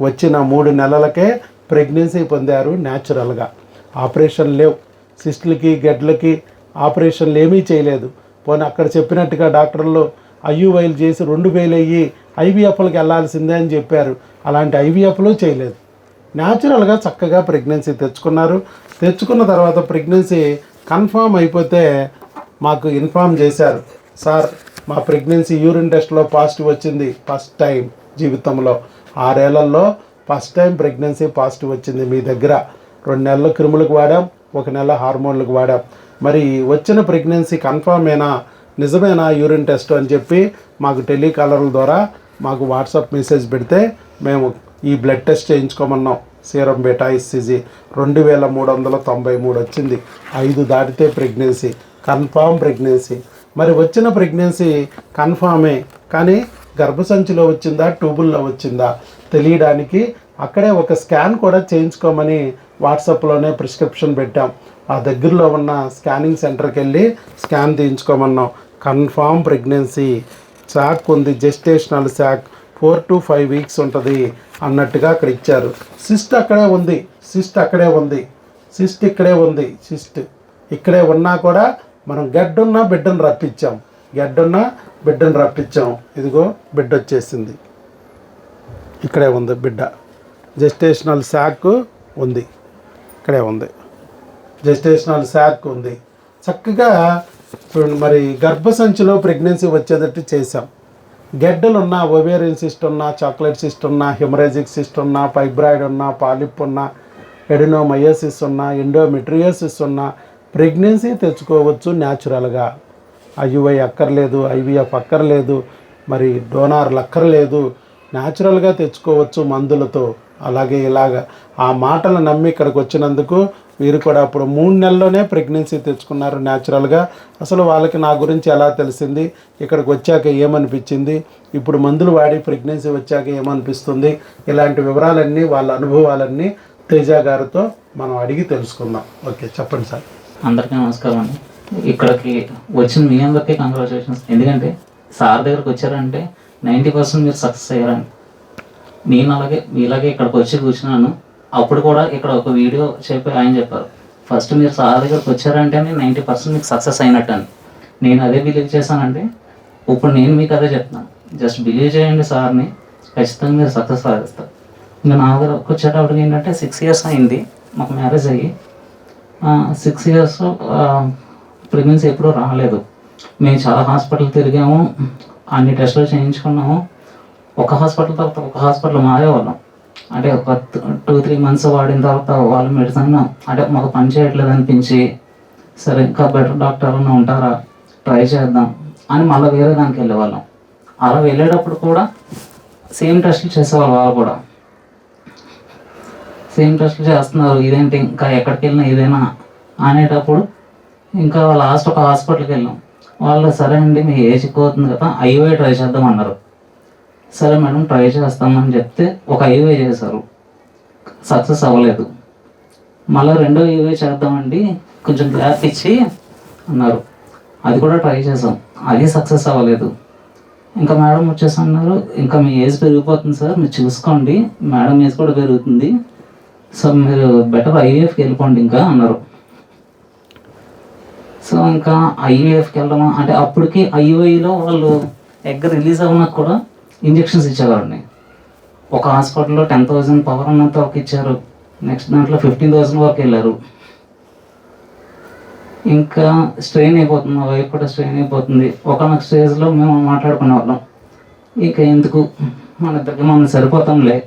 వచ్చిన 3 నెలలకే ప్రెగ్నెన్సీ పొందారు న్యాచురల్గా. ఆపరేషన్ లేవు, సిస్టులకి గెడ్లకి ఆపరేషన్లు ఏమీ చేయలేదు. పోనీ అక్కడ చెప్పినట్టుగా డాక్టర్లు ఐయుఐలు చేసి 2000 అయ్యి ఐవీఎఫ్లకి వెళ్ళాల్సిందే అని చెప్పారు. అలాంటి ఐవీఎఫ్లు చేయలేదు. న్యాచురల్గా చక్కగా ప్రెగ్నెన్సీ తెచ్చుకున్నారు. తెచ్చుకున్న తర్వాత ప్రెగ్నెన్సీ కన్ఫామ్ అయిపోతే మాకు ఇన్ఫామ్ చేశారు, సార్ మా ప్రెగ్నెన్సీ యూరిన్ టెస్ట్లో పాజిటివ్ వచ్చింది. ఫస్ట్ టైం జీవితంలో 6 ఏళ్లలో ఫస్ట్ టైం ప్రెగ్నెన్సీ పాజిటివ్ వచ్చింది మీ దగ్గర. 2 నెలలు క్రిములకు వాడాం, 1 నెల హార్మోన్లకు వాడాం. మరి వచ్చిన ప్రెగ్నెన్సీ కన్ఫామేనా, నిజమేనా యూరిన్ టెస్ట్ అని చెప్పి మాకు టెలికాలర్ల ద్వారా మాకు వాట్సాప్ మెసేజ్ పెడితే మేము ఈ బ్లడ్ టెస్ట్ చేయించుకోమన్నాం. సీరం బీటా హెచ్సిజి 2393 వచ్చింది. 5 దాటితే ప్రెగ్నెన్సీ, కన్ఫామ్ ప్రెగ్నెన్సీ. మరి వచ్చిన ప్రెగ్నెన్సీ కన్ఫామే, కానీ గర్భసంచిలో వచ్చిందా ట్యూబుల్లో వచ్చిందా తెలియడానికి అక్కడే ఒక స్కాన్ కూడా చేయించుకోమని వాట్సాప్లోనే ప్రిస్క్రిప్షన్ పెట్టాం. ఆ దగ్గరలో ఉన్న స్కానింగ్ సెంటర్కి వెళ్ళి స్కాన్ తీయించుకోమన్నాం. కన్ఫామ్ ప్రెగ్నెన్సీ, శాక్ ఉంది, జెస్టేషనల్ శాక్ 4 to 5 వీక్స్ ఉంటుంది అన్నట్టుగా అక్కడ ఇచ్చారు. సిస్ట్ అక్కడే ఉంది, సిస్ట్ అక్కడే ఉంది, సిస్ట్ ఇక్కడే ఉంది, సిస్ట్ ఇక్కడే ఉన్నా కూడా మనం గడ్డున్న బిడ్డను రప్పించాం, గడ్డున్న బిడ్డను రప్పించాం. ఇదిగో బిడ్డ వచ్చేసింది, ఇక్కడే ఉంది బిడ్డ. జెస్టేషనల్ శాక్ ఉంది, ఇక్కడే ఉంది, జెస్టేషనల్ శాక్ ఉంది. చక్కగా మరి గర్భసంచిలో ప్రెగ్నెన్సీ వచ్చేటట్టు చేసాం. గెడ్డలున్నా, ఒవేరియన్ సిస్ట్ ఉన్నా, చాక్లెట్ సిస్ట్ ఉన్నా, హెమరేజిక్ సిస్ట్ ఉన్నా, ఫైబ్రాయిడ్ ఉన్నా, పాలిప్ ఉన్నా, ఎడినోమయోసిస్ ఉన్నా, ఎండోమెట్రియోసిస్ ఉన్నా ప్రెగ్నెన్సీ తెచ్చుకోవచ్చు న్యాచురల్గా. ఐయుఐ అక్కర్లేదు, ఐవీఎఫ్ అక్కర్లేదు, మరి డోనార్లు అక్కర్లేదు, న్యాచురల్గా తెచ్చుకోవచ్చు మందులతో. అలాగే ఇలాగ ఆ మాటలు నమ్మి ఇక్కడికి వచ్చినందుకు వీరు కూడా అప్పుడు 3 నెలల్లోనే ప్రెగ్నెన్సీ తెచ్చుకున్నారు న్యాచురల్గా. అసలు వాళ్ళకి నా గురించి ఎలా తెలిసింది, ఇక్కడికి వచ్చాక ఏమనిపించింది, ఇప్పుడు మందులు వాడి ప్రెగ్నెన్సీ వచ్చాక ఏమనిపిస్తుంది, ఇలాంటి వివరాలన్నీ వాళ్ళ అనుభవాలన్నీ తేజ గారితో మనం అడిగి తెలుసుకుందాం. ఓకే, చెప్పండి సార్. అందరికీ నమస్కారం అండి. ఇక్కడికి వచ్చిన మీ అందరికీ కంగ్రాచులేషన్స్. ఎందుకంటే సార్ దగ్గరకు వచ్చారంటే 90% మీరు సక్సెస్ అయ్యారండి. నేను అలాగే మీలాగే ఇక్కడికి వచ్చి కూర్చున్నాను. అప్పుడు కూడా ఇక్కడ ఒక వీడియో చెప్పి ఆయన చెప్పారు, ఫస్ట్ మీరు సార్ దగ్గరకు వచ్చారంటే 90% మీకు సక్సెస్ అయినట్టు అని. నేను అదే బిలీవ్ చేశానండి. ఇప్పుడు నేను మీకు అదే చెప్తున్నాను, జస్ట్ బిలీవ్ చేయండి సార్ని, ఖచ్చితంగా మీరు సక్సెస్ సాధిస్తారు. ఇంకా నా దగ్గరకు వచ్చేటప్పటికి ఏంటంటే 6 years అయింది మాకు మ్యారేజ్ అయ్యి. 6 years ప్రెగ్నెన్సీ ఎప్పుడూ రాలేదు. మేము చాలా హాస్పిటల్ తిరిగాము, అన్ని టెస్టులు చేయించుకున్నాము. ఒక హాస్పిటల్ తర్వాత ఒక హాస్పిటల్ మారేవాళ్ళం. అంటే ఒక 2-3 months వాడిన తర్వాత వాళ్ళ మెడిసిన్ అంటే మాకు పని చేయట్లేదు అనిపించి, సరే ఇంకా బెటర్ డాక్టర్ అన్న ఉంటారా ట్రై చేద్దాం అని మళ్ళీ వేరే దానికి వెళ్ళేవాళ్ళం. అలా వెళ్ళేటప్పుడు కూడా సేమ్ టెస్టులు చేసేవాళ్ళు. వాళ్ళు కూడా సేమ్ టెస్టులు చేస్తున్నారు, ఇదేంటి ఇంకా ఎక్కడికి వెళ్ళినా ఇదేనా అనేటప్పుడు ఇంకా లాస్ట్ ఒక హాస్పిటల్కి వెళ్ళాం. వాళ్ళు సరే అండి మీ ఏజ్ ఎక్కువ అవుతుంది కదా ఐవై ట్రై చేద్దాం అన్నారు. సరే మేడం ట్రై చేస్తామని చెప్తే ఒక ఐవై చేశారు, సక్సెస్ అవ్వలేదు. మళ్ళీ రెండో ఐవై చేద్దామండి కొంచెం గ్యాప్ ఇచ్చి అన్నారు, అది కూడా ట్రై చేసాం, అది సక్సెస్ అవ్వలేదు. ఇంకా మేడం వచ్చేసి అన్నారు, ఇంకా మీ ఏజ్ పెరిగిపోతుంది సార్, మీరు చూసుకోండి, మేడం ఏజ్ కూడా పెరుగుతుంది, సో మీరు బెటర్ ఐవీఎఫ్కి వెళ్ళిపోండి ఇంకా అన్నారు. సో ఇంకా ఐవీఎఫ్కి వెళ్ళడం అంటే అప్పటికి ఐవైలో వాళ్ళు ఎగ్ రిలీజ్ అవ్వనా కూడా ఇంజెక్షన్స్ ఇచ్చేవాడిని. ఒక హాస్పిటల్లో 10,000 పవర్ ఉన్నంత వరకు ఇచ్చారు, నెక్స్ట్ దాంట్లో 15,000 వరకు వెళ్ళారు. ఇంకా స్ట్రెయిన్ అయిపోతుంది, మా వైఫ్ కూడా స్ట్రెయిన్ అయిపోతుంది. ఒకనొక స్టేజ్లో మేము మాట్లాడుకునే వాళ్ళం, ఇక ఎందుకు మన దగ్గర మనం సరిపోతాంలే,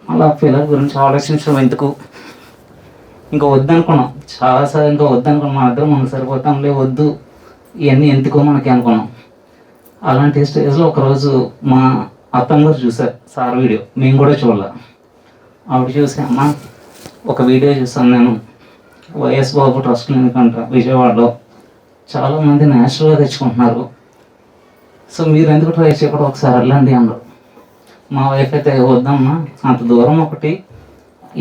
అలా పిల్లల గురించి ఆలోచించడం ఎందుకు, ఇంకా వద్దనుకున్నాం చాలాసార్లు. ఇంకా వద్దనుకున్నాం, మా దగ్గర మనం సరిపోతాంలే, వద్దు ఇవన్నీ ఎందుకో మనకి అనుకున్నాం. అలాంటి స్టేజ్లో ఒకరోజు మా అత్తమ్మగారు చూశారు సార్ వీడియో, మేము కూడా చూడాలి. ఆవిడ చూసి అమ్మ ఒక వీడియో చూసాను నేను, వైఎస్ బాబు ట్రస్ట్ క్లినిక్ అంట విజయవాడలో, చాలామంది న్యాచురల్గా తెచ్చుకుంటున్నారు, సో మీరు ఎందుకు ట్రై చేయకూడదు ఒకసారి వెళ్ళండి అన్నారు. మా వైఫ్ అయితే వద్దమ్మా అంత దూరం, ఒకటి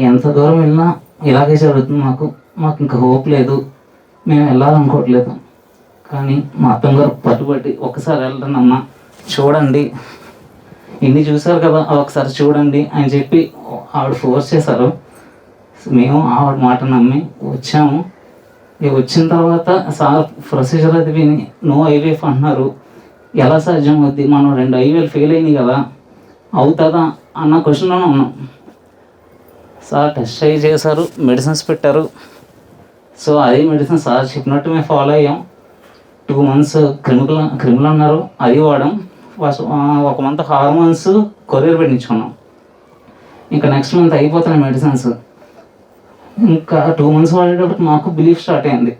ఎంత దూరం వెళ్ళినా ఇలాగే జరుగుతుంది, మాకు ఇంకా హోప్ లేదు, మేము వెళ్ళాలనుకోవట్లేదు. కానీ మా అత్తమ్మగారు పట్టుబట్టి ఒకసారి వెళ్ళండి అమ్మా చూడండి, ఇన్ని చూసారు కదా ఒకసారి చూడండి అని చెప్పి ఆవిడ ఫోర్స్ చేశారు. మేము ఆవిడ మాట నమ్మి వచ్చాము. ఇక వచ్చిన తర్వాత సార్ ప్రొసీజర్ అది విని నో ఐవీఎఫ్ అంటున్నారు. ఎలా సాధ్యం అవుద్ది, మనం 2 ఐవీఎల్ ఫెయిల్ అయినాయి కదా, అవుతుందా అన్న క్వశ్చన్లోనే ఉన్నాం. సార్ టెస్ట్ అయ్యి చేశారు, మెడిసిన్స్ పెట్టారు. సో అదే మెడిసిన్ సార్ చెప్పినట్టు మేము ఫాలో అయ్యాం. 2 months క్రిమికల్ అన్నారు, అది వాడాం. ఫస్ట్ 1 month హార్మోన్స్ కొరియర్ పెట్టించుకున్నాం. ఇంకా నెక్స్ట్ మంత్ అయిపోతున్నాయి మెడిసిన్స్. ఇంకా 2 months వాడేటప్పుడు మాకు బిలీఫ్ స్టార్ట్ అయింది,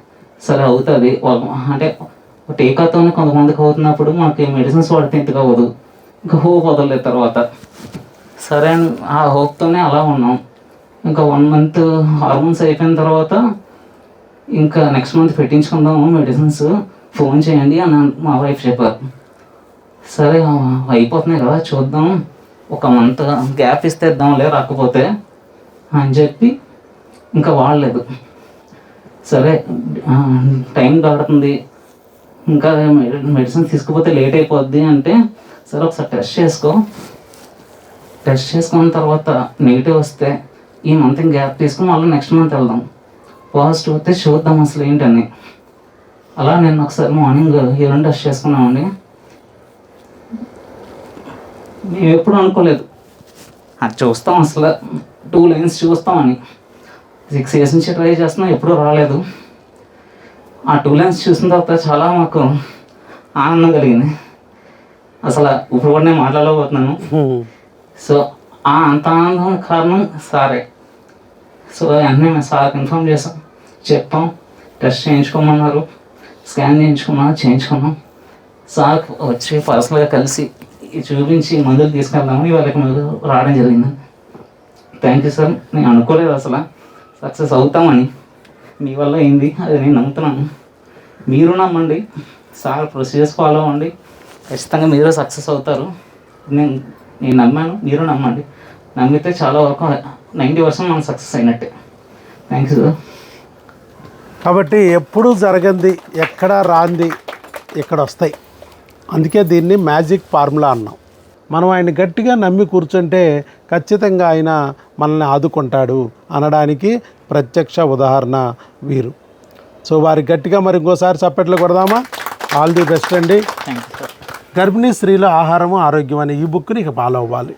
సరే అవుతుంది అంటే టీకాతోనే కొంతమందికి అవుతున్నప్పుడు మనకి మెడిసిన్స్ వాడితే ఇంతగా అవ్వదు, ఇంకా హోప్ వదలలేదు. తర్వాత సరే అని ఆ హోప్తోనే అలా ఉన్నాం. ఇంకా 1 month హార్మోన్స్ అయిపోయిన తర్వాత ఇంకా నెక్స్ట్ మంత్ పెట్టించుకుందాము మెడిసిన్స్, ఫోన్ చేయండి అని మా వైఫ్ చెప్పారు. సరే అయిపోతున్నాయి కదా చూద్దాం, 1 month గ్యాప్ ఇస్తే ఇద్దాంలే రాకపోతే అని చెప్పి ఇంకా వాడలేదు. సరే టైం దాడుతుంది, ఇంకా మెడిసిన్ తీసుకుపోతే లేట్ అయిపోద్ది అంటే సరే ఒకసారి టెస్ట్ చేసుకున్న తర్వాత నెగిటివ్ వస్తే ఈ మంత్ గ్యాప్ తీసుకుని మళ్ళీ నెక్స్ట్ మంత్ వెళ్దాం, పాజిటివ్ వస్తే చూద్దాం అసలు ఏంటని. అలా నేను ఒకసారి మార్నింగ్ యూరిన్ టెస్ట్ చేసుకున్నామండి. మేము ఎప్పుడు అనుకోలేదు అది చూస్తాం, అసలు 2 lines చూస్తామని. 6 years నుంచి ట్రై చేస్తున్నాం, ఎప్పుడూ రాలేదు. ఆ 2 lines చూసిన తర్వాత చాలా మాకు ఆనందం కలిగింది. అసలు ఇప్పుడు కూడా నేను మాట్లాడలేకపోతున్నాను. సో అంత ఆనందం కారణం సారే. సో వెంటనే మేము సార్కి ఇన్ఫామ్ చెప్పాం, టెస్ట్ చేయించుకోమన్నారు, స్కాన్ చేయించుకున్నాం. సార్ వచ్చి పర్సనల్గా కలిసి చూపించి మందులు తీసుకెళ్దామని వాళ్ళకి మందులు రావడం జరిగింది. Thank you sir. నేను అనుకోలేదు అసలు సక్సెస్ అవుతామని, మీ వల్ల అయింది, అది నేను నమ్ముతున్నాను. మీరు నమ్మండి, సార్ ప్రొసీజర్స్ ఫాలో అవ్వండి, ఖచ్చితంగా మీరు సక్సెస్ అవుతారు. నేను నమ్మాను, మీరు నమ్మండి. నమ్మితే చాలా వరకు 90% మనం సక్సెస్ అయినట్టే. Thank you sir. కాబట్టి ఎప్పుడూ జరగంది, ఎక్కడ రాంది ఇక్కడ వస్తాయి. అందుకే దీన్ని మ్యాజిక్ ఫార్ములా అన్నాం. మనం ఆయన గట్టిగా నమ్మి కూర్చుంటే ఖచ్చితంగా ఆయన మనల్ని ఆదుకుంటాడు అనడానికి ప్రత్యక్ష ఉదాహరణ వీరు. సో వారికి గట్టిగా మరి ఇంకోసారి చప్పట్లు కొడదామా? ఆల్ ది బెస్ట్ అండి. Thank you sir. గర్భిణీ స్త్రీల ఆహారము ఆరోగ్యం అనే ఈ బుక్ని ఇక ఫాలో అవ్వాలి.